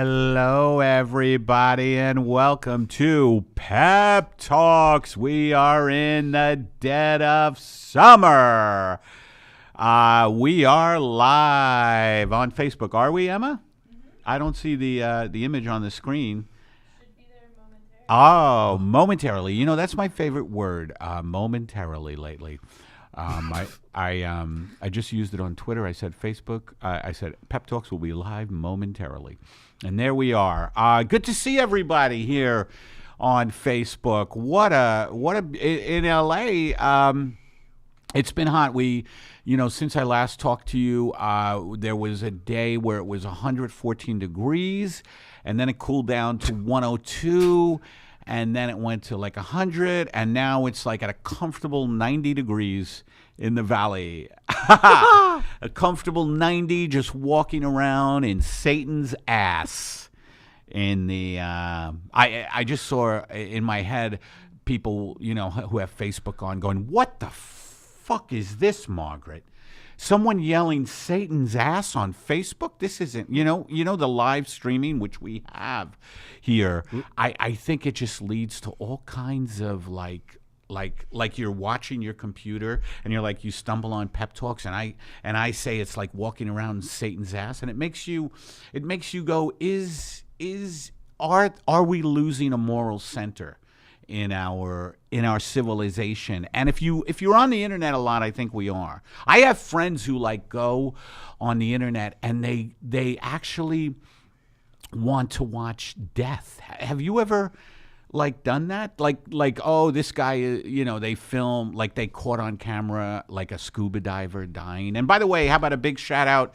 Hello, everybody, and welcome to Pep Talks. We are in the dead of summer. We are live on Facebook. Are we, Emma? Mm-hmm. I don't see the image on the screen. Should be there momentarily. Oh, momentarily. You know, that's my favorite word, momentarily lately. I just used it on Twitter. I said Facebook. I said Pep Talks will be live momentarily, and there we are. Good to see everybody here on Facebook. What a in LA. It's been hot. Since I last talked to you, there was a day where it was 114 degrees, and then it cooled down to 102. And then it went to like 100, and now it's like at a comfortable 90 degrees in the valley. A comfortable 90, just walking around in Satan's ass. In the I just saw in my head people, who have Facebook on going, what the fuck is this, Margaret? Someone yelling Satan's ass on Facebook? This isn't, the live streaming, which we have here. I think it just leads to all kinds of like you're watching your computer and you're like, you stumble on Pep Talks and I say it's like walking around Satan's ass, and it makes you go, are we losing a moral center in our civilization? And if you're on the internet a lot, I think we are. I have friends who go on the internet and they actually want to watch death. Have you ever done that? Oh, this guy, they film, they caught on camera a scuba diver dying. And by the way, how about a big shout out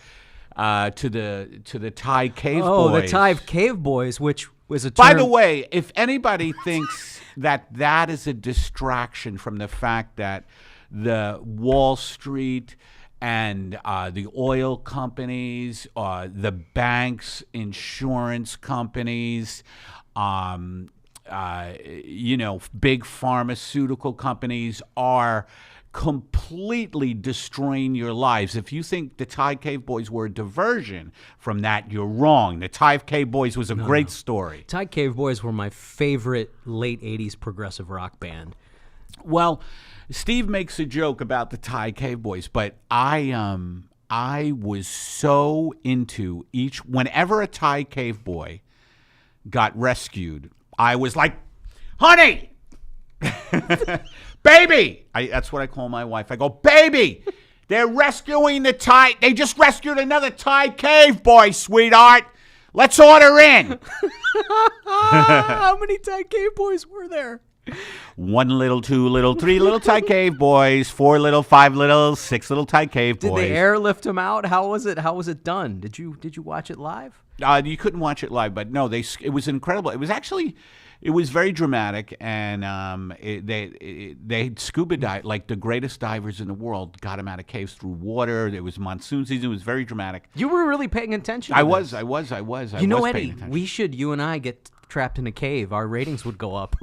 to the Thai cave boys? Oh, the Thai cave boys, which was a term. By the way, if anybody thinks that is a distraction from the fact that the Wall Street and the oil companies, the banks, insurance companies, big pharmaceutical companies are completely destroying your lives. If you think the Thai Cave Boys were a diversion from that, you're wrong. The Thai Cave Boys was a great story. Thai Cave Boys were my favorite late 80s progressive rock band. Well, Steve makes a joke about the Thai Cave Boys, but I was so into whenever a Thai Cave Boy got rescued, I was like, honey, baby. That's what I call my wife. I go, baby, they're rescuing they just rescued another Thai Cave Boy, sweetheart. Let's order in. How many Thai Cave Boys were there? 1 little, 2 little, 3 little Thai Cave Boys, 4 little, 5 little, 6 little Thai Cave Boys. Did they airlift them out? How was it done? Did you watch it live? You couldn't watch it live, but no, it was incredible. It was very dramatic, and they scuba dived, like the greatest divers in the world, got them out of caves through water. It was monsoon season. It was very dramatic. You were really paying attention to I this. was. You know, Eddie, you and I get trapped in a cave. Our ratings would go up.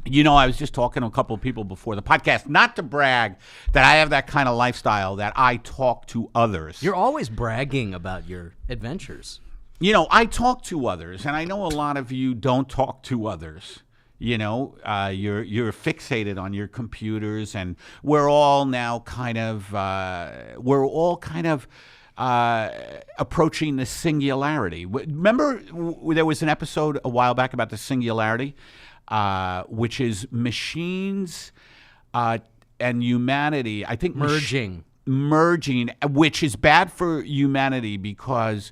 I was just talking to a couple of people before the podcast, not to brag that I have that kind of lifestyle, that I talk to others. You're always bragging about your adventures. I talk to others, and I know a lot of you don't talk to others. You're fixated on your computers, and we're all now kind of approaching the singularity. Remember, there was an episode a while back about the singularity, which is machines and humanity. I think merging, which is bad for humanity because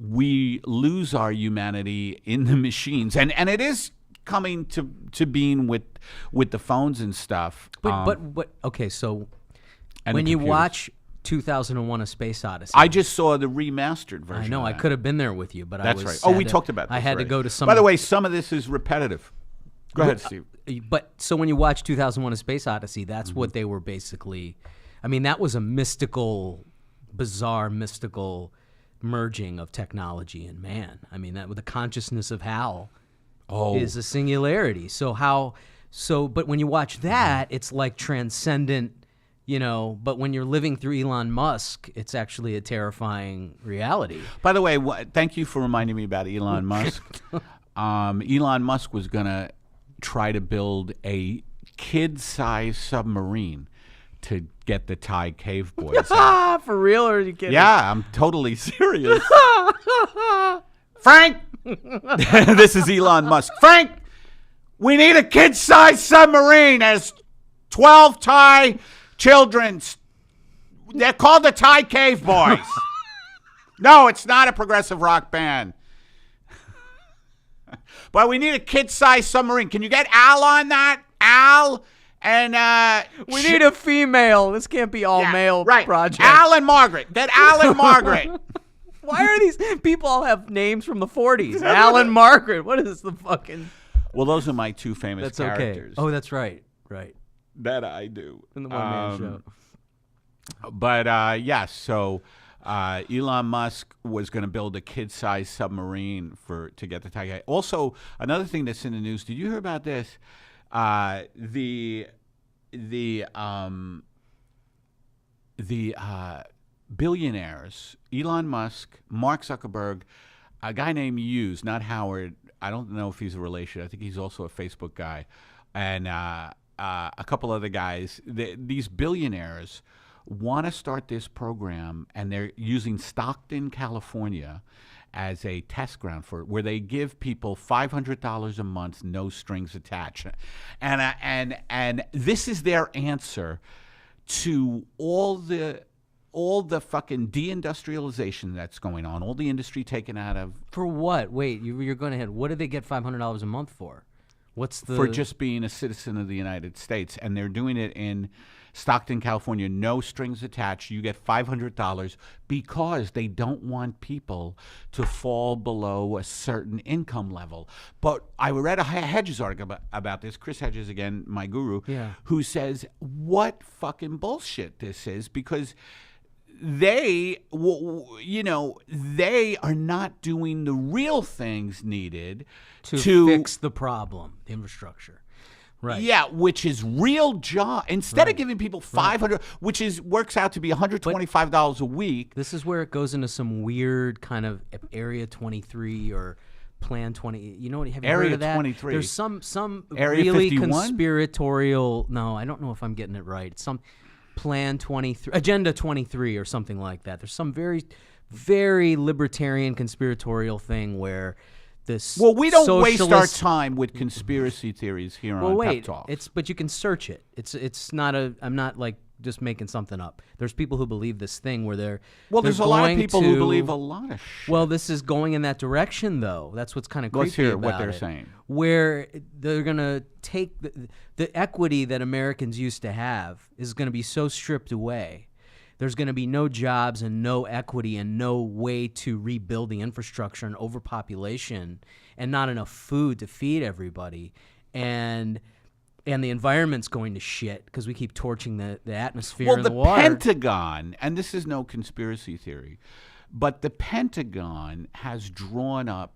we lose our humanity in the machines, and it is coming to being with the phones and stuff. But okay, so when you watch 2001: A Space Odyssey, I just saw the remastered version. I know, I could have been there with you, but that's I was right. sad We talked about this. I had to go to some. By the way, some of this is repetitive. Go ahead, Steve. But so when you watch 2001: A Space Odyssey, that's what they were basically. I mean, that was a bizarre mystical merging of technology and man. I mean, that with the consciousness of Hal is a singularity. But when you watch that, it's like transcendent, But when you're living through Elon Musk, it's actually a terrifying reality. By the way, thank you for reminding me about Elon Musk. Elon Musk was going to try to build a kid-sized submarine to get the Thai cave boys out. For real, or are you kidding? Yeah, I'm totally serious. Frank! This is Elon Musk. Frank, we need a kid-sized submarine. There's 12 Thai children. They're called the Thai Cave Boys. No, it's not a progressive rock band. But we need a kid-sized submarine. Can you get Al on that? Al? And we need a female. This can't be all male project. Al and Margaret. Get Al and Margaret. Why are these people all have names from the 40s? Al and Margaret. What is the fucking... Well, those are my two famous characters. Okay. Oh, that's right. Right. That I do. In the one-man show. But, yes, so Elon Musk was going to build a kid-sized submarine to get the Thai. Also, another thing that's in the news, did you hear about this? The billionaires, Elon Musk, Mark Zuckerberg, a guy named Hughes, not Howard. I don't know if he's a relation. I think he's also a Facebook guy, and a couple other guys. These billionaires want to start this program, and they're using Stockton, California, as a test ground for it, where they give people $500 a month, no strings attached, and this is their answer to all the fucking deindustrialization that's going on, all the industry taken out of. For what? Wait, you're going ahead. What do they get $500 a month for? What's the... For just being a citizen of the United States, and they're doing it in Stockton, California, no strings attached. You get $500 because they don't want people to fall below a certain income level. But I read a Hedges article about this, Chris Hedges again, my guru, who says what fucking bullshit this is, because they are not doing the real things needed to fix the problem, the infrastructure. Right. Yeah, which is real job. Instead of giving people $500, which works out to be $125 a week. This is where it goes into some weird kind of Area 23 or Plan 20. You know what? Have you Area heard of that? 23. There's some Area really 51? conspiratorial. No, I don't know if I'm getting it right. It's some Plan 23, Agenda 23, or something like that. There's some very, very libertarian conspiratorial thing where. Well, we don't waste our time with conspiracy theories here on Pep Talks. But you can search it. It's not I'm not like just making something up. There's people who believe this thing where they're there's a lot of people who believe a lot of shit. Well, this is going in that direction, though. That's what's kind of creepy. Let's hear about what they're saying. Where they're gonna take the equity that Americans used to have is going to be so stripped away. There's going to be no jobs and no equity and no way to rebuild the infrastructure and overpopulation and not enough food to feed everybody. And the environment's going to shit because we keep torching the atmosphere and the water. Well, the Pentagon, and this is no conspiracy theory, but the Pentagon has drawn up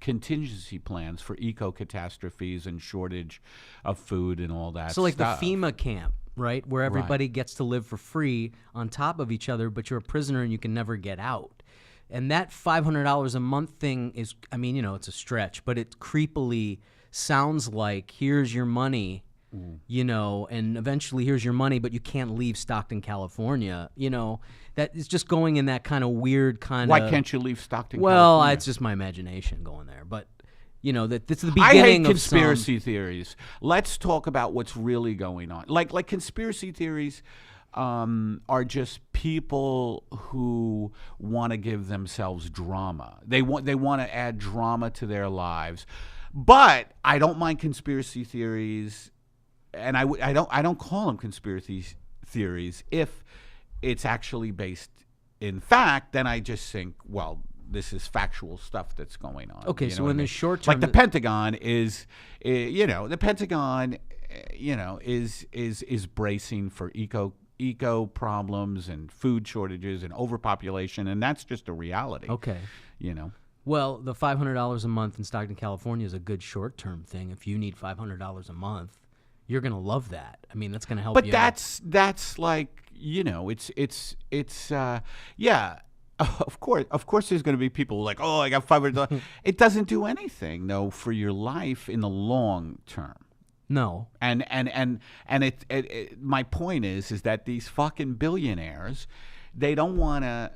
contingency plans for eco-catastrophes and shortage of food and all that stuff. So like the FEMA camp. Right, where everybody gets to live for free on top of each other, but you're a prisoner and you can never get out. And that $500 a month thing is, I mean, it's a stretch, but it creepily sounds like here's your money, and eventually here's your money, but you can't leave Stockton, California. That is just going in that kind of weird kind of. Why can't you leave Stockton? Well, California? it's just my imagination going there, but. That this is the beginning I hate of conspiracy theories. Let's talk about what's really going on. Like conspiracy theories are just people who want to give themselves drama. They want to add drama to their lives. But I don't mind conspiracy theories, and I don't call them conspiracy theories if it's actually based in fact. Then I just think, well, this is factual stuff that's going on. Okay, so in the short term, like the Pentagon is, the Pentagon, is bracing for eco problems and food shortages and overpopulation, and that's just a reality. Okay, Well, the $500 a month in Stockton, California is a good short term thing. If you need $500 a month, you're gonna love that. I mean, that's gonna help. But you that's like, yeah. Of course, there's going to be people like, oh, I got $500. It doesn't do anything though for your life in the long term. No. And my point is that these fucking billionaires, they don't want to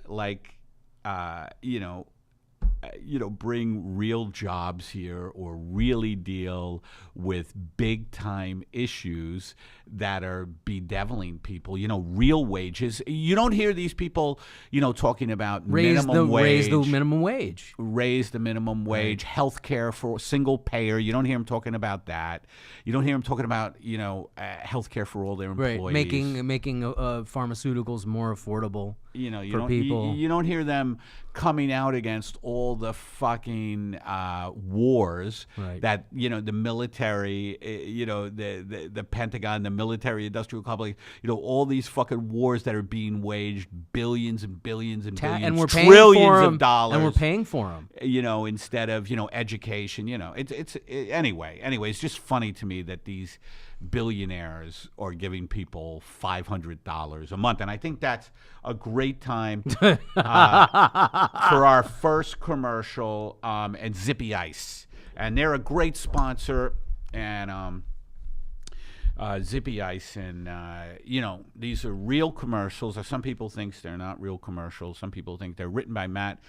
bring real jobs here or really deal with big time issues that are bedeviling people. Real wages. You don't hear these people, talking about minimum wage. Raise the minimum wage. Raise the minimum wage. Health care for single payer. You don't hear them talking about that. You don't hear them talking about health care for all their employees. Right. Making pharmaceuticals more affordable. For people. You don't hear them coming out against all the fucking wars that the military, the Pentagon, the military-industrial complex, all these fucking wars that are being waged, billions and billions and billions, and we're trillions of dollars, and we're paying for them. Instead of education. Anyway. It's just funny to me that these billionaires are giving people $500 a month, and I think that's a great time for our first commercial. And Zippy ICE, and they're a great sponsor, and Zippy ICE, and these are real commercials. Some people think they're not real commercials. Some people think they're written by Matt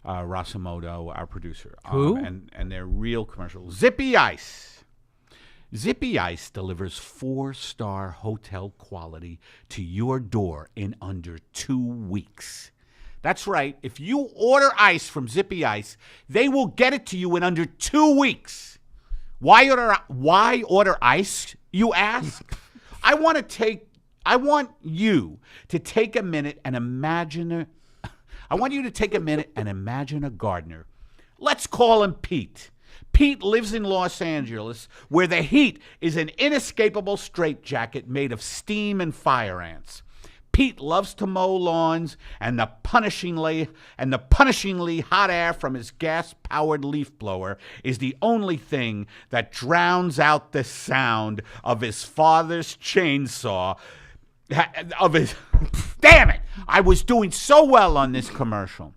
Rasamoto, our producer. Who? And they're real commercials. Zippy ICE. Zippy ICE delivers 4-star hotel quality to your door in under 2 weeks. That's right. If you order ice from Zippy ICE, they will get it to you in under 2 weeks. Why order ice, you ask? I want you to take a minute and imagine a gardener. Let's call him Pete. Pete lives in Los Angeles, where the heat is an inescapable straitjacket made of steam and fire ants. Pete loves to mow lawns, and the punishingly hot air from his gas-powered leaf blower is the only thing that drowns out the sound of his father's chainsaw. Damn it! I was doing so well on this commercial.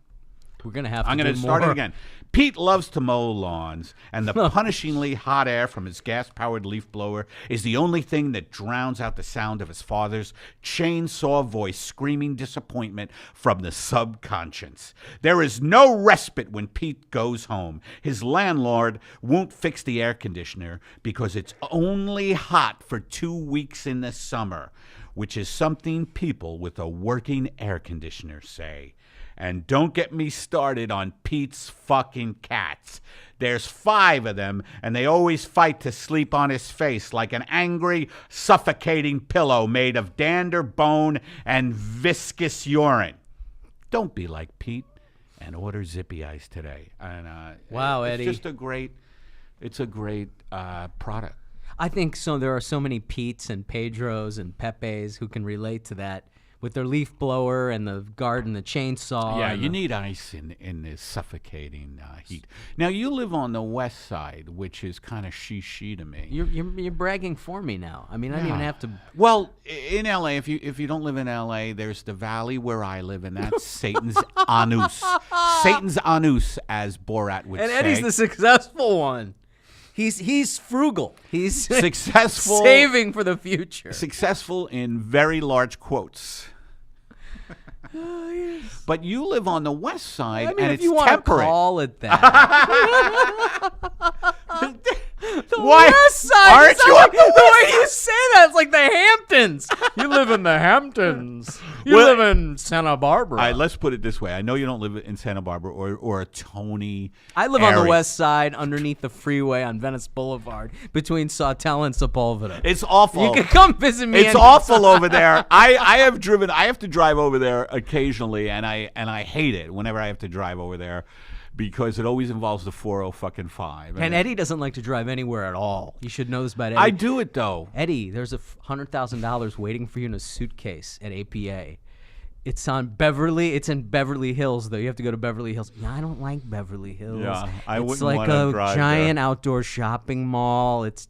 We're gonna have to. I'm going to start it again. Pete loves to mow lawns, and the punishingly hot air from his gas-powered leaf blower is the only thing that drowns out the sound of his father's chainsaw voice screaming disappointment from the subconscious. There is no respite when Pete goes home. His landlord won't fix the air conditioner because it's only hot for 2 weeks in the summer, which is something people with a working air conditioner say. And don't get me started on Pete's fucking cats. There's 5 of them, and they always fight to sleep on his face like an angry, suffocating pillow made of dander, bone, and viscous urine. Don't be like Pete and order Zippy ICE today. And wow, it's Eddie. Just a great product. I think so. There are so many Petes and Pedros and Pepes who can relate to that. With their leaf blower and the garden, the chainsaw. Yeah, you need ice in this suffocating heat. Now, you live on the west side, which is kind of she to me. You're bragging for me now. I mean, I don't even have to. Well, in L.A., if you don't live in L.A., there's the valley where I live, and that's Satan's anus. Satan's anus, as Borat would say. And Eddie's the successful one. He's frugal. He's successful, saving for the future. Successful in very large quotes. Oh, yes. But you live on the west side, I mean, and if it's you want temperate. to call it that. The Why? west side. Aren't you like, on the way you say that, it's like the Hamptons. You live in the Hamptons. You live in Santa Barbara. All right, let's put it this way. I know you don't live in Santa Barbara or a Tony. I live area. on the west side, underneath the freeway on Venice Boulevard, between Sawtell and Sepulveda. It's awful. You can come visit me. It's awful over there. I have to drive over there occasionally, and I hate it whenever I have to drive over there, because it always involves the 405. And Eddie doesn't like to drive anywhere at all. You should know this about Eddie. I do it though. Eddie, there's $100,000 waiting for you in a suitcase at APA. It's on Beverly. It's in Beverly Hills, though. You have to go to Beverly Hills. Yeah, I don't like Beverly Hills. Yeah, I it's wouldn't like wanna a drive giant there. outdoor shopping mall. It's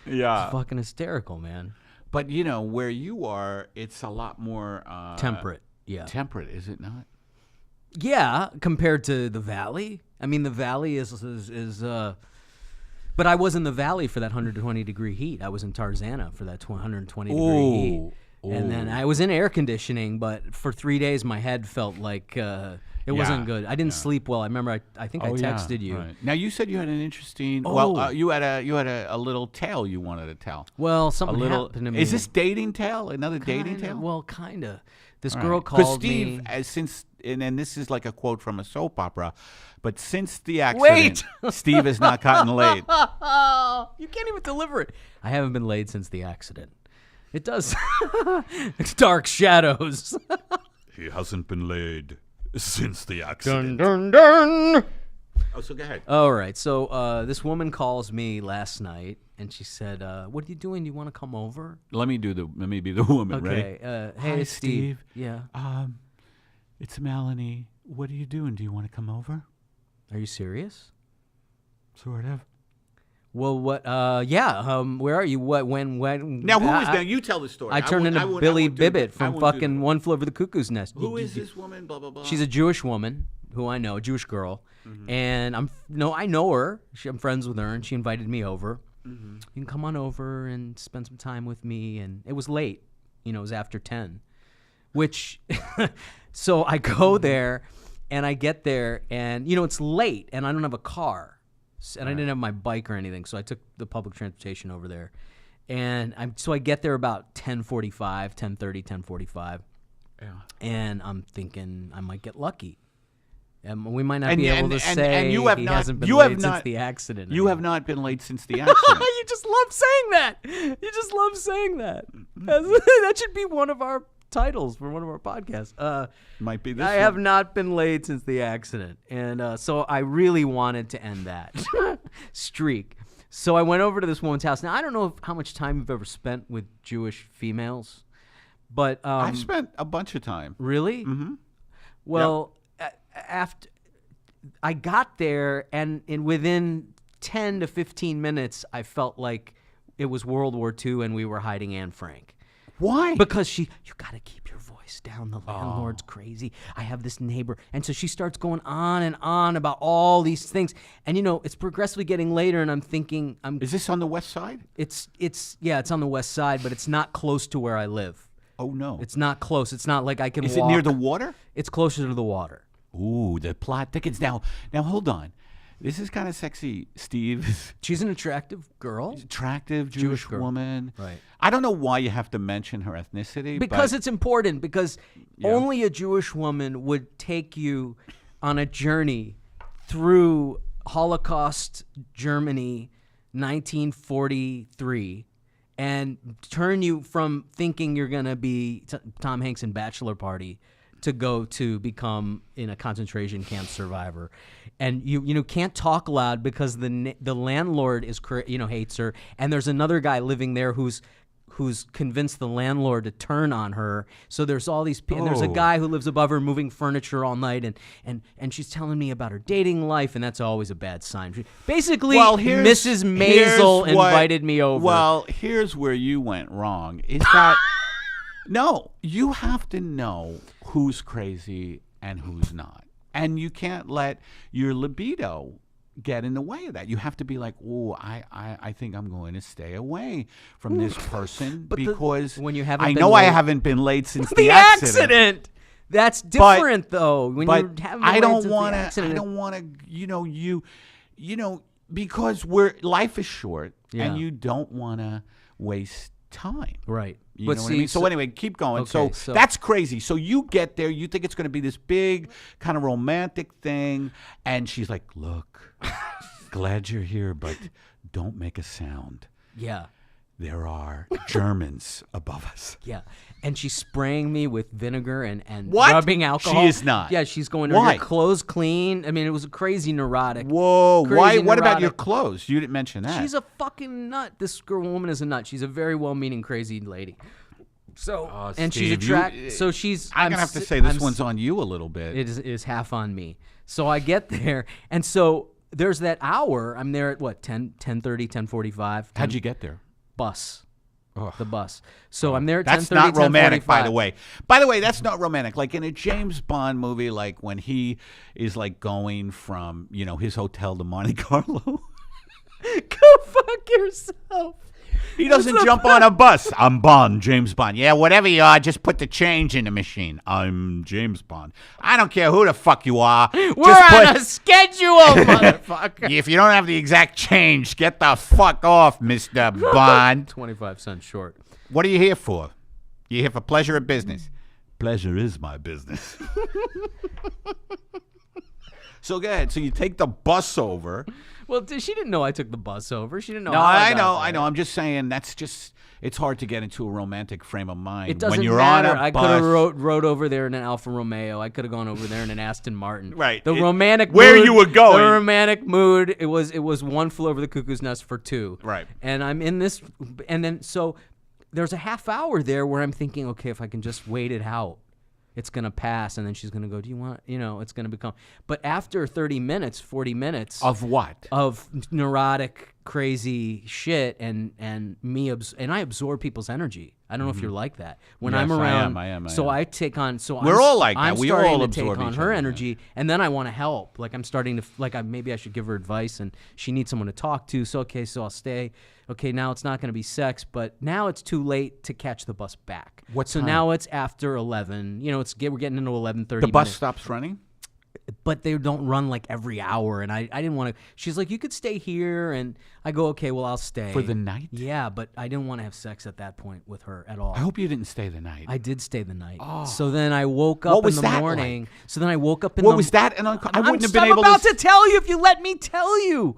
Yeah. it's fucking hysterical, man. But where you are, it's a lot more Temperate. Yeah. Temperate, is it not? Yeah, compared to the Valley. I mean, the Valley is but I was in the Valley for that 120-degree heat. I was in Tarzana for that 120-degree heat. And then I was in air conditioning, but for 3 days my head felt like it wasn't good. I didn't sleep well. I remember I think I texted you. Right. Now you said you had an interesting. Oh. Well, you had a little tale you wanted to tell. Well, something happened to me. Is this dating tale? Another dating tale? Well, kinda. This All girl right. 'Cause called Steve, me. since and this is like a quote from a soap opera, but since the accident, Steve has not gotten laid. You can't even deliver it. I haven't been laid since the accident. It does. It's dark shadows. He hasn't been laid since the accident. Dun, dun, dun. Oh, so go ahead. All right. So this woman calls me last night, and she said, "What are you doing? Do you want to come over?" Let me be the woman, Okay. right? Hey, Hi, Steve. Yeah. It's Melanie. What are you doing? Do you want to come over? Are you serious? Sort of. Well, what? Yeah. Where are you? What? When? Now, who is that? You tell the story. I turned into Billy Bibbit from fucking One Flew Over the Cuckoo's Nest. Who is this woman? Blah blah blah. She's a Jewish woman who I know, a Jewish girl, and I know her. I'm friends with her, and she invited me over. You can come on over and spend some time with me. And it was late. It was after 10, which. So I go there, and I get there, and it's late, and I don't have a car. And I didn't have my bike or anything, so I took the public transportation over there. And I get there about 10:45, 10:30, 10:45. Yeah. And I'm thinking I might get lucky. And we might not be able to say you have he not, hasn't been you late have since not, the accident. You have not been late since the accident. You just love saying that. You just love saying that. That should be one of our titles for one of our podcasts. Might be this I one. have not been late since the accident, and so I really wanted to end that streak. So I went over to this woman's house. Now I don't know how much time you've ever spent with Jewish females, but I've spent a bunch of time. Really? Mm-hmm. Well, after I got there, and within 10 to 15 minutes, I felt like it was World War II and we were hiding Anne Frank. Why? Because you got to keep your voice down. The landlord's crazy. I have this neighbor. And so she starts going on and on about all these things. And, it's progressively getting later, and I'm thinking... Is this on the west side? It's on the west side, but it's not close to where I live. Oh, no. It's not close. It's not like I can walk. Is it near the water? It's closer to the water. Ooh, the plot thickens. Now, hold on. This is kind of sexy, Steve. She's an attractive girl. Attractive Jewish girl. Woman. Right. I don't know why you have to mention her ethnicity. Because it's important. Because only a Jewish woman would take you on a journey through Holocaust Germany, 1943, and turn you from thinking you're going to be Tom Hanks in Bachelor Party to go to become in a concentration camp survivor. And you can't talk loud because the landlord is hates her, and there's another guy living there who's convinced the landlord to turn on her. So there's all these people. And there's a guy who lives above her moving furniture all night, and she's telling me about her dating life, and that's always a bad sign. Basically, Mrs. Maisel invited me over. Well, here's where you went wrong. Is that no, you have to know who's crazy and who's not. And you can't let your libido get in the way of that. You have to be like, oh, I think I'm going to stay away from this person because when you haven't I been know late, I haven't been late since the accident. That's different, though. When but you haven't been I late don't since want the to. accident. I don't want to. Because life is short, and you don't want to waste time. Right. You know what I mean? So anyway, keep going. Okay, so that's crazy. So you get there, you think it's going to be this big kind of romantic thing, and she's like, look, glad you're here, but don't make a sound. Yeah. There are Germans above us. Yeah. And she's spraying me with vinegar and What? rubbing alcohol. She is not. Yeah, she's going, Why? are your clothes clean? I mean, it was a crazy neurotic. Whoa. Crazy Why? What about neurotic. your clothes? You didn't mention that. She's a fucking nut. This woman is a nut. She's a very well-meaning, crazy lady. So and she's Steve, so she's. I'm gonna have to say this one's on you a little bit. It is half on me. So I get there, and so there's that hour. I'm there at what 10:30, 10:45. How'd you get there? Bus. Ugh. The bus. So I'm there at 10:30, That's not romantic, by 10:45. the way. By the way, that's not romantic. Like in a James Bond movie, like when he is like going from, his hotel to Monte Carlo. Go fuck yourself. He doesn't jump on a bus. I'm Bond, James Bond. Yeah, whatever you are, just put the change in the machine. I'm James Bond. I don't care who the fuck you are. We're on a schedule, motherfucker. If you don't have the exact change, get the fuck off, Mr. Bond. 25 cents short. What are you here for? You here for pleasure or business? Pleasure is my business. So go ahead. So you take the bus over. Well, she didn't know I took the bus over. She didn't know. No, how I got know. I'm just saying it's hard to get into a romantic frame of mind. It doesn't when you're matter. on a I bus. could have rode over there in an Alfa Romeo. I could have gone over there in an Aston Martin. Right. The romantic where mood, you were going. The romantic mood. It was one flew over the cuckoo's nest for two. Right. And I'm in this, and then so there's a half hour there where I'm thinking, okay, if I can just wait it out, it's going to pass. And then she's going to go, do you want, it's going to become. But after 30 minutes, 40 minutes. Of what? Of neurotic, crazy shit and me. And I absorb people's energy. I don't know if you're like that. When Yes, I'm around. I am. So I take on. So We're all like that. I'm We starting all to absorb take on each her other, energy. And then I want to help. Like I'm starting to, maybe I should give her advice and she needs someone to talk to. So, okay, so I'll stay. Okay, now it's not going to be sex, but now it's too late to catch the bus back. What so time? now it's after 11. We're getting into 11:30. The bus stops running? But they don't run like every hour, and I didn't want to. She's like, you could stay here, and I go, okay, well, I'll stay. For the night? Yeah, but I didn't want to have sex at that point with her at all. I hope you didn't stay the night. I did stay the night. Oh. So then I woke up What was in the that morning. like? So then I woke up in What the was that? And I wouldn't have been I'm able about to to tell you if you let me tell you.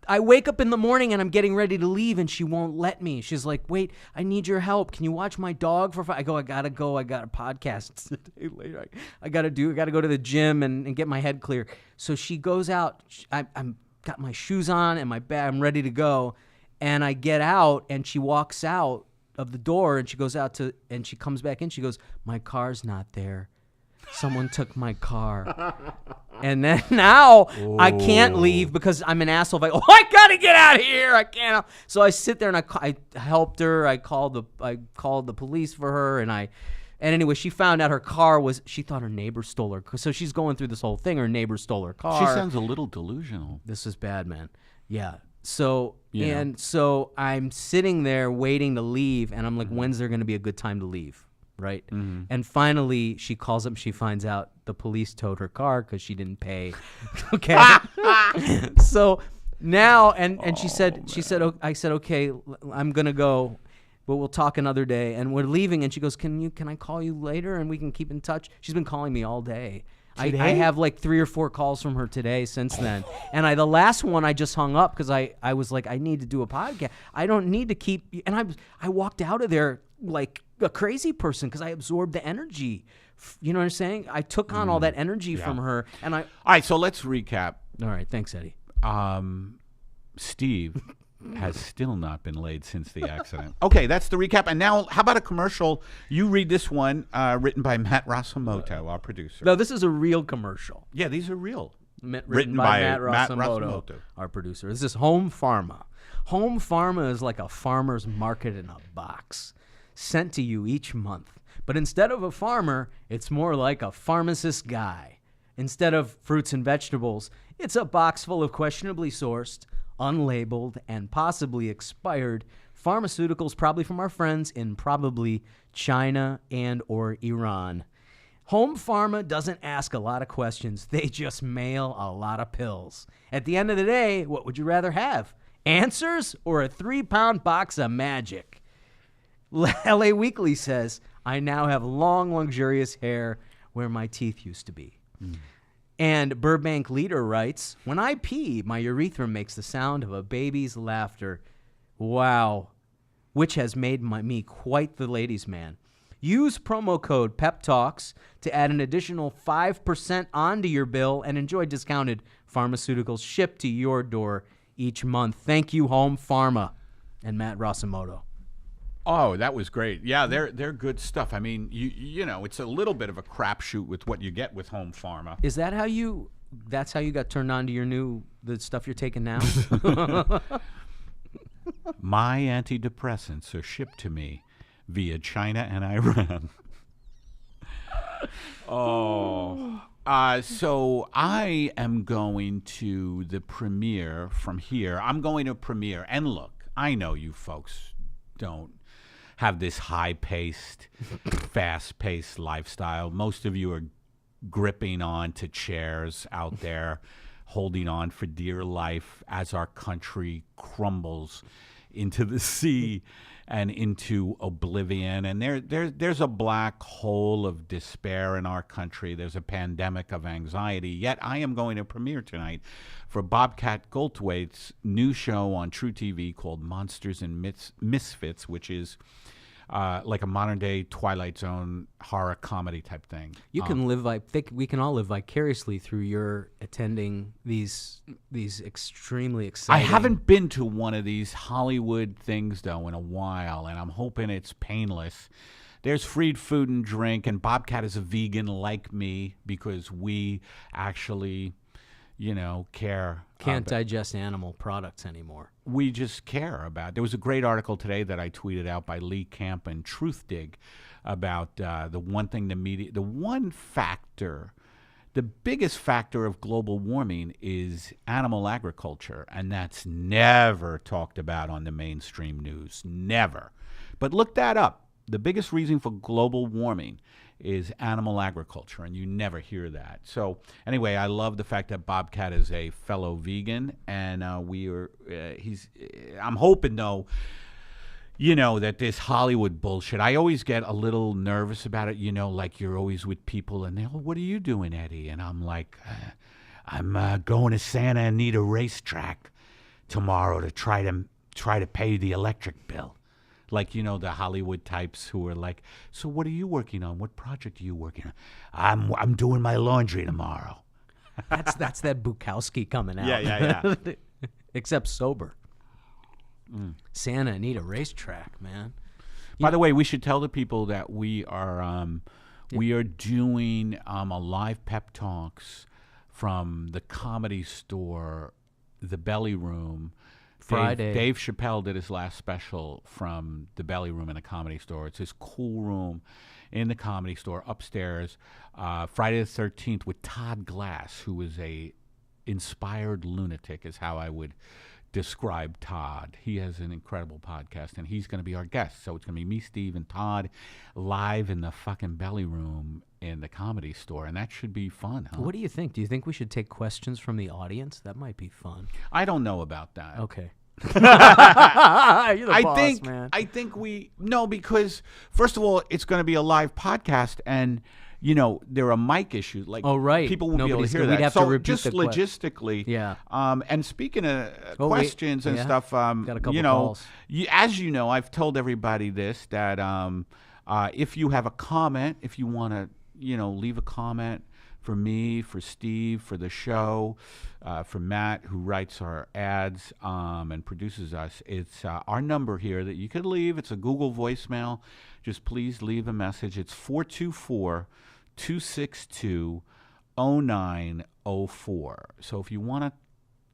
I wake up in the morning and I'm getting ready to leave and she won't let me. She's like, wait, I need your help. Can you watch my dog for 5? I go, I gotta go. I got a podcast today later. I gotta go to the gym and get my head clear. So she goes out. I'm got my shoes on and my bag. I'm ready to go. And I get out and she walks out of the door and she goes out and she comes back in. She goes, my car's not there. Someone took my car. And then now I can't leave because I'm an asshole. Like, I gotta get out of here. I can't. So I sit there and I helped her. I called the police for her. And anyway, she found out her car she thought her neighbor stole her. So she's going through this whole thing. Her neighbor stole her car. She sounds a little delusional. This is bad, man. Yeah. So Yeah. and so I'm sitting there waiting to leave, and I'm like, when's there going to be a good time to leave? Right. Mm-hmm. And finally, she calls up. She finds out the police towed her car because she didn't pay. Okay. So now, and she said, I said, okay, I'm gonna go, but we'll talk another day. And we're leaving, and she goes, can I call you later and we can keep in touch? She's been calling me all day. I have like 3 or 4 calls from her today since then. And the last one I just hung up because I was like, I need to do a podcast. I don't need to keep. And I walked out of there like a crazy person because I absorbed the energy. You know what I'm saying? I took on all that energy from her. And All right, so let's recap. All right, thanks, Eddie. Steve has still not been laid since the accident. Okay, that's the recap. And now, how about a commercial? You read this one, written by Matt Rasamoto, our producer. No, this is a real commercial. Yeah, these are real. Written by Matt Rasamoto, our producer. This is HomePharma. HomePharma is like a farmer's market in a box, sent to you each month. But instead of a farmer, it's more like a pharmacist guy. Instead of fruits and vegetables, it's a box full of questionably sourced, unlabeled, and possibly expired pharmaceuticals, probably from our friends in probably China and or Iran. HomePharma doesn't ask a lot of questions. They just mail a lot of pills. At the end of the day, what would you rather have? Answers or a 3-pound box of magic? LA Weekly says, I now have long, luxurious hair where my teeth used to be. And Burbank Leader writes, when I pee, my urethra makes the sound of a baby's laughter. Wow. Which has made me quite the ladies' man. Use promo code PEPTALKS to add an additional 5% onto your bill and enjoy discounted pharmaceuticals shipped to your door each month. Thank you, HomePharma and Matt Rasamoto. Oh, that was great. Yeah, they're good stuff. I mean, you know, it's a little bit of a crapshoot with what you get with HomePharma. Is that how you? That's how you got turned on to the stuff you're taking now? My antidepressants are shipped to me via China and Iran. So I am going to the premiere from here. I'm going to premiere. And look, I know you folks don't have this high-paced, fast-paced lifestyle. Most of you are gripping on to chairs out there, holding on for dear life as our country crumbles into the sea and into oblivion. And there's a black hole of despair in our country. There's a pandemic of anxiety. Yet I am going to premiere tonight for Bobcat Goldthwait's new show on True TV called Monsters and Misfits, which is like a modern-day Twilight Zone horror comedy type thing. You can live. I think we can all live vicariously through your attending these extremely I exciting. haven't been to one of these Hollywood things, though, in a while, and I'm hoping it's painless. There's free food and drink, and Bobcat is a vegan like me because we actually, you know, care. Can't digest animal products anymore. We just care about. There was a great article today that I tweeted out by Lee Camp and Truth Dig about the one thing the one factor, the biggest factor of global warming is animal agriculture, and that's never talked about on the mainstream news, never. But look that up. The biggest reason for global warming is animal agriculture, and you never hear that. So anyway, I love the fact that Bobcat is a fellow vegan, and I'm hoping, though, you know, that this Hollywood bullshit, I always get a little nervous about it, you know, like you're always with people, and they're, what are you doing, Eddie? And I'm like, I'm going to Santa Anita racetrack tomorrow to try to pay the electric bill. Like, you know, the Hollywood types who are like, so what are you working on? What project are you working on? I'm doing my laundry tomorrow. That's that Bukowski coming out. Yeah. Except sober. Santa Anita racetrack, man. By the way, we should tell the people that we are doing a live pep talks from the Comedy Store, the Belly Room. Friday. Dave Chappelle did his last special from the Belly Room in the Comedy Store. It's his cool room in the Comedy Store upstairs. Friday the 13th with Todd Glass, who is a inspired lunatic, is how I would describe Todd. He has an incredible podcast, and he's going to be our guest. So it's going to be me, Steve, and Todd live in the fucking Belly Room in the Comedy Store, and that should be fun, huh? What do you think? Do you think we should take questions from the audience? That might be fun. I don't know about that. Okay. You're the I boss, think man. because first of all, it's going to be a live podcast, and you know there are mic issues. Like, oh, right. people won't Nobody's be able to hear we'd that. have So to repeat just the logistically, Yeah. And speaking of wait. questions and Yeah. stuff, Got a couple you know, calls. as you know, I've told everybody this that if you have a comment, if you want to, you know, leave a comment for me, for Steve, for the show, for Matt, who writes our ads and produces us. It's our number here that you could leave. It's a Google voicemail. Just please leave a message. It's 424-262-0904. So if you want to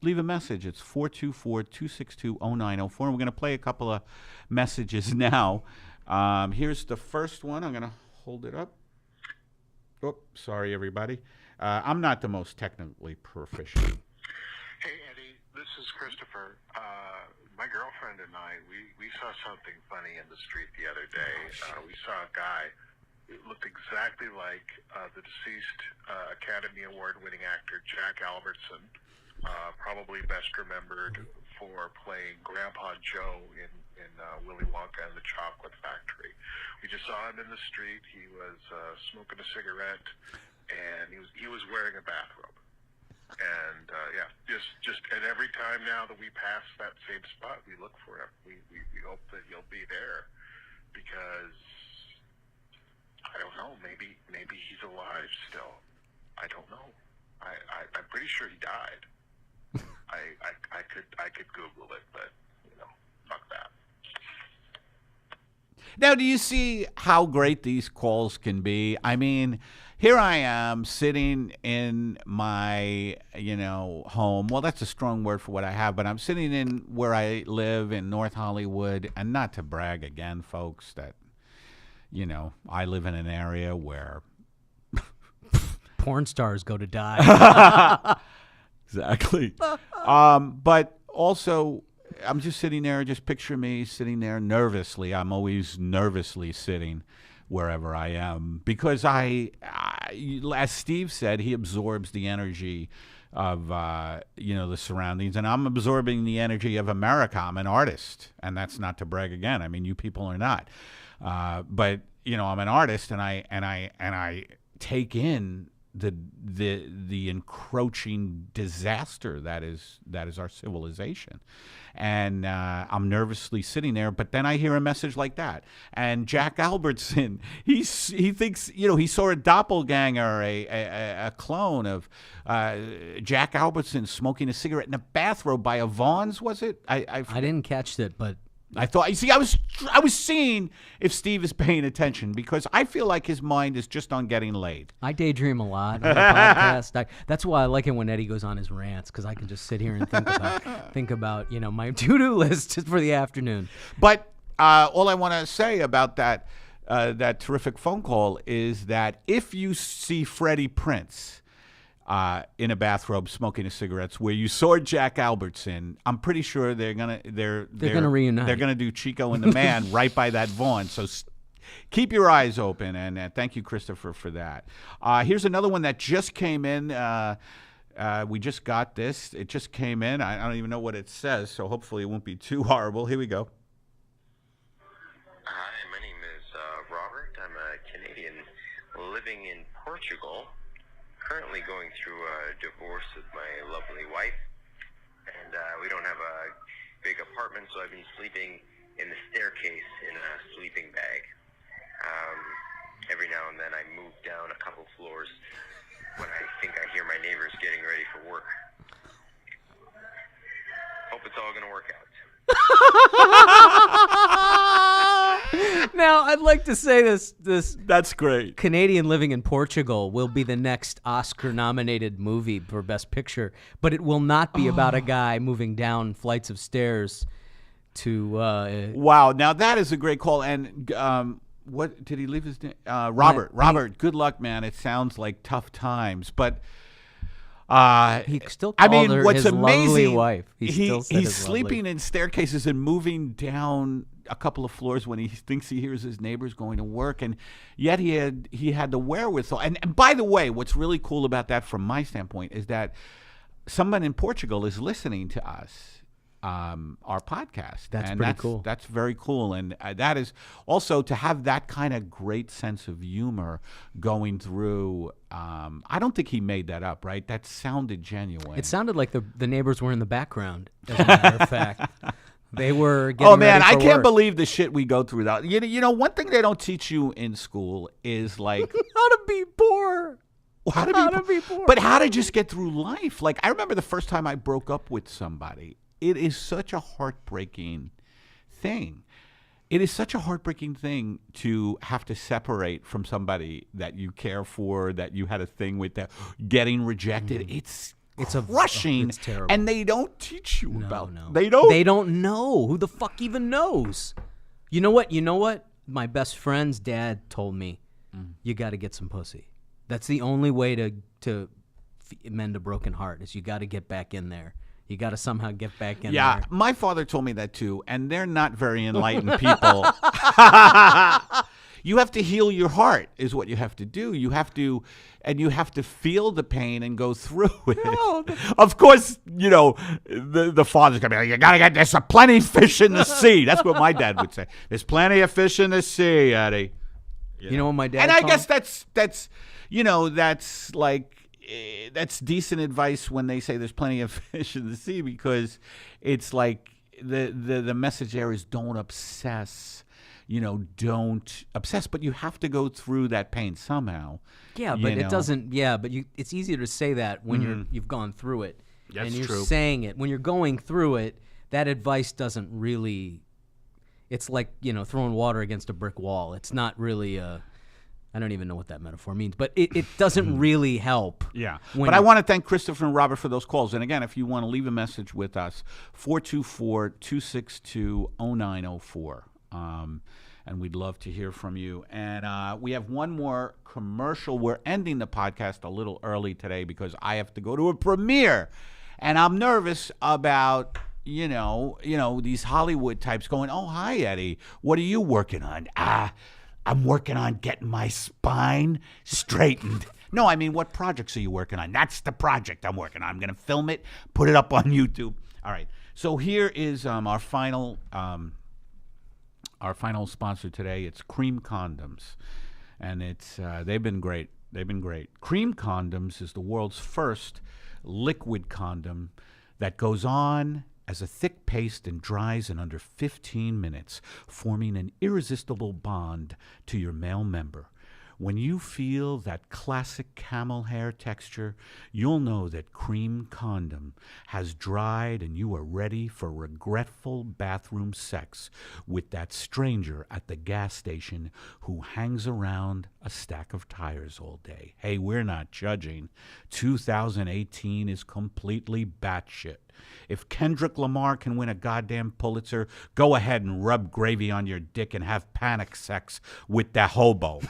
leave a message, it's 424-262-0904. And we're going to play a couple of messages now. Here's the first one. I'm going to hold it up. Oh, sorry, everybody. I'm not the most technically proficient. Hey, Eddie, this is Christopher. My girlfriend and I, we saw something funny in the street the other day. We saw a guy who looked exactly like the deceased Academy Award-winning actor Jack Albertson, probably best remembered for playing Grandpa Joe in Willy Wonka and the Chocolate Factory. We just saw him in the street. He was smoking a cigarette, and he was wearing a bathrobe. And just and every time now that we pass that same spot, we look for him. We hope that he'll be there, because I don't know. Maybe he's alive still. I don't know. I'm pretty sure he died. I could Google it, but you know, fuck that. Now, do you see how great these calls can be? I mean, here I am sitting in my, home. Well, that's a strong word for what I have, but I'm sitting in where I live in North Hollywood, and not to brag again, folks, that, I live in an area where porn stars go to die. Exactly. But also, I'm just sitting there, just picture me sitting there nervously. I'm always nervously sitting wherever I am because as Steve said, he absorbs the energy of, the surroundings, and I'm absorbing the energy of America. I'm an artist, and that's not to brag again. I mean, you people are not. But, I'm an artist, and I take in the encroaching disaster that is our civilization, and I'm nervously sitting there. But then I hear a message like that, and Jack Albertson, he thinks he saw a doppelganger, a clone of Jack Albertson smoking a cigarette in a bathrobe by a Vaughn's. Was it? I didn't catch that, but. I thought, I was seeing if Steve is paying attention because I feel like his mind is just on getting laid. I daydream a lot on the podcast. That's why I like it when Eddie goes on his rants because I can just sit here and think about my to-do list for the afternoon. But all I want to say about that terrific phone call is that if you see Freddie Prinze in a bathrobe smoking a cigarettes where you saw Jack Albertson, I'm pretty sure they're gonna reunite. They're gonna do Chico and the Man right by that Vaughn. So keep your eyes open, and thank you, Christopher, for that. Here's another one that just came in. We just got this. It just came in. I don't even know what it says, so hopefully it won't be too horrible. Here we go. Hi, my name is Robert. I'm a Canadian living in Portugal. Currently going through a divorce with my lovely wife, and we don't have a big apartment, so I've been sleeping in the staircase in a sleeping bag. Every now and then I move down a couple floors when I think I hear my neighbors getting ready for work. Hope it's all going to work out. Now, I'd like to say this That's great. Canadian living in Portugal will be the next Oscar-nominated movie for Best Picture, but it will not be about a guy moving down flights of stairs to... Wow, now that is a great call. And what did he leave his name? Robert, good luck, man. It sounds like tough times, but... he still called her what's his amazing, lovely wife. He's sleeping in staircases and moving down a couple of floors when he thinks he hears his neighbors going to work, and yet he had the wherewithal. And by the way, what's really cool about that from my standpoint is that someone in Portugal is listening to us, our podcast. That's pretty cool. That's very cool, and that is also to have that kind of great sense of humor going through. I don't think he made that up, right? That sounded genuine. It sounded like the neighbors were in the background, as a matter of fact. They were getting Oh, man, ready for I can't work. believe the shit we go through. One thing they don't teach you in school is, like... how to be poor. How to be poor. But how to just get through life. Like, I remember the first time I broke up with somebody. It is such a heartbreaking thing. It is such a heartbreaking thing to have to separate from somebody that you care for, that you had a thing with, that getting rejected. It's crushing. It's terrible. And they don't teach you about it. No. They don't. They don't know. Who the fuck even knows? You know what? My best friend's dad told me, you got to get some pussy. That's the only way to mend a broken heart is you got to get back in there. You got to somehow get back in there. Yeah, my father told me that too, and they're not very enlightened people. You have to heal your heart is what you have to do. You have to feel the pain and go through it. Of course, the father's going to be like, you got to get, there's plenty of fish in the sea. That's what my dad would say. There's plenty of fish in the sea, Eddie. You know what my dad And I told guess me? that's decent advice when they say there's plenty of fish in the sea, because it's like the message there is don't obsess. Don't obsess, but you have to go through that pain somehow. Yeah, but it doesn't. Yeah, but it's easier to say that when you've gone through it, That's and you're true. saying it when you're going through it. That advice doesn't really. it's like, throwing water against a brick wall. It's not really I don't even know what that metaphor means, but it doesn't really help. Yeah. But I want to thank Christopher and Robert for those calls. And again, if you want to leave a message with us, 424-262-0904. And we'd love to hear from you. And we have one more commercial. We're ending the podcast a little early today because I have to go to a premiere. And I'm nervous about, these Hollywood types going, oh, hi, Eddie. What are you working on? I'm working on getting my spine straightened. No, I mean, what projects are you working on? That's the project I'm working on. I'm going to film it, put it up on YouTube. All right. So here is our final sponsor today. It's Cream Condoms, and it's they've been great. Cream Condoms is the world's first liquid condom that goes on as a thick paste and dries in under 15 minutes, forming an irresistible bond to your male member. When you feel that classic camel hair texture, you'll know that Cream Condom has dried and you are ready for regretful bathroom sex with that stranger at the gas station who hangs around a stack of tires all day. Hey, we're not judging. 2018 is completely batshit. If Kendrick Lamar can win a goddamn Pulitzer, go ahead and rub gravy on your dick and have panic sex with that hobo.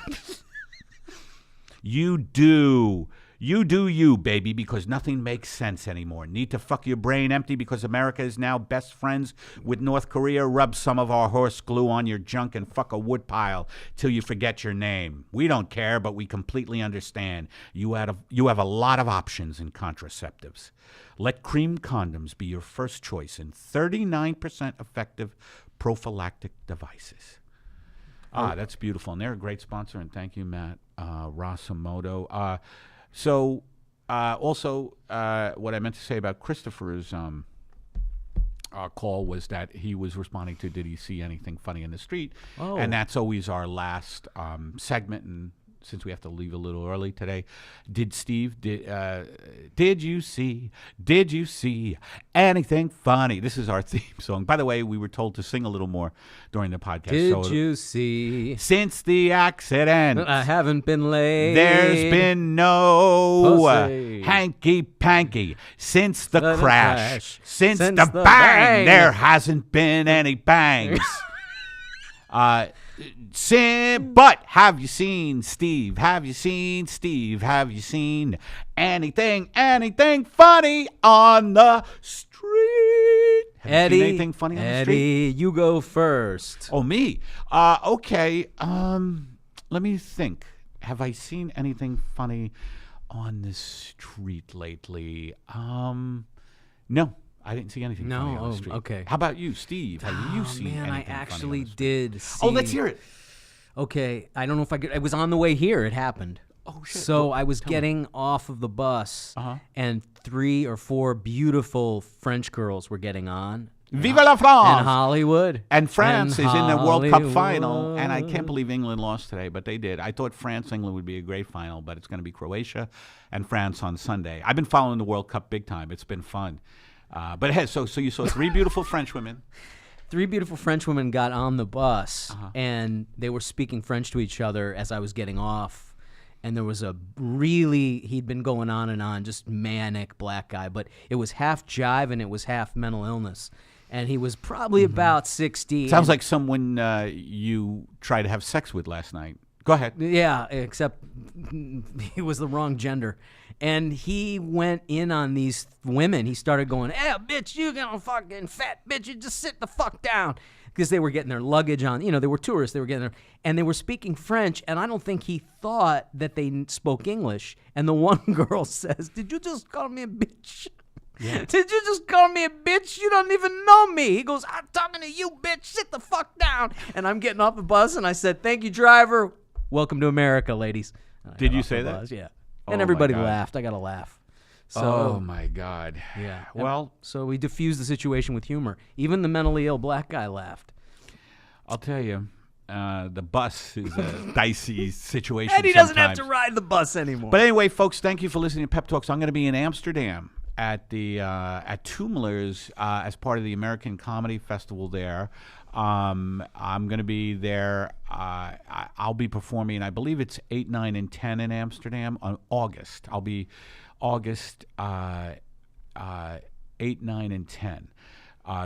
You do you, baby, because nothing makes sense anymore. Need to fuck your brain empty because America is now best friends with North Korea? Rub some of our horse glue on your junk and fuck a woodpile till you forget your name. We don't care, but we completely understand. You have a lot of options in contraceptives. Let Cream Condoms be your first choice in 39% effective prophylactic devices. That's beautiful. And they're a great sponsor, and thank you, Matt Rasamoto. Also, what I meant to say about Christopher's call was that he was responding to, did he see anything funny in the street? Oh. And that's always our last segment, and since we have to leave a little early today, did you see anything funny? This is our theme song. By the way, we were told to sing a little more during the podcast. Did you see? Since the accident, I haven't been late. There's been no Pussy. hanky-panky. Since the crash, since the bang, bang, there hasn't been any bangs. But have you seen Steve? Have you seen Steve? Have you seen anything funny on the street? Have Eddie, you seen anything funny on the street? Eddie, you go first. Oh, me? Okay. Let me think. Have I seen anything funny on the street lately? No. I didn't see anything funny on the street. Okay. How about you, Steve? Have you seen anything I funny actually on the street? did see. Oh, let's hear it. Okay, I don't know if I could. It was on the way here. It happened. Oh, shit. So Well, I was tell me. getting off of the bus, Uh-huh. and 3 or 4 beautiful French girls were getting on. Vive la France! And Hollywood. And France is in the World Cup final, Hollywood. and I can't believe England lost today, but they did. I thought France-England would be a great final, but it's going to be Croatia and France on Sunday. I've been following the World Cup big time. It's been fun. But hey, so you saw 3 beautiful French women. 3 beautiful French women got on the bus, and they were speaking French to each other as I was getting off. And there was he'd been going on and on, just manic black guy, but it was half jive and it was half mental illness. And he was probably about 60. Sounds like someone you tried to have sex with last night. Go ahead. Yeah, except he was the wrong gender. And he went in on these women. He started going, hey, bitch, you gonna fucking fat bitch, you just sit the fuck down. Because they were getting their luggage on. They were tourists. They were getting their, and they were speaking French, and I don't think he thought that they spoke English. And the one girl says, did you just call me a bitch? Yeah. Did you just call me a bitch? You don't even know me. He goes, I'm talking to you, bitch. Sit the fuck down. And I'm getting off the bus, and I said, thank you, driver. Welcome to America, ladies. Did you say that? Bus, yeah. Oh, And everybody my God. laughed. I got to laugh. So, Oh, my God. yeah. Well, So we diffused the situation with humor. Even the mentally ill black guy laughed. I'll tell you, the bus is a dicey situation And he doesn't have sometimes. to ride the bus anymore. But anyway, folks, thank you for listening to Pep Talks. I'm going to be in Amsterdam at Tumler's as part of the American Comedy Festival there. I'm going to be there. I'll be performing, I believe it's 8, 9, and 10 in Amsterdam on August. I'll be August 8, 9, and 10.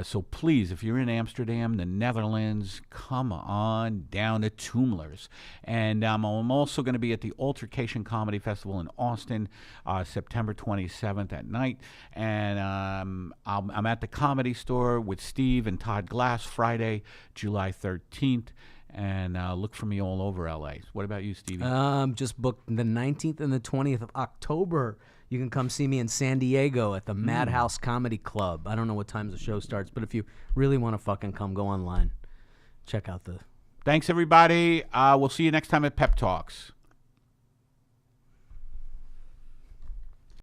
So please, if you're in Amsterdam, the Netherlands, come on down to Tumler's. And I'm also going to be at the Altercation Comedy Festival in Austin, September 27th at night. And I'm at the Comedy Store with Steve and Todd Glass Friday, July 13th. And look for me all over LA. What about you, Stevie? Just booked the 19th and the 20th of October. You can come see me in San Diego at the Madhouse Comedy Club. I don't know what times the show starts, but if you really want to fucking come, go online. Check out the... Thanks, everybody. We'll see you next time at Pep Talks.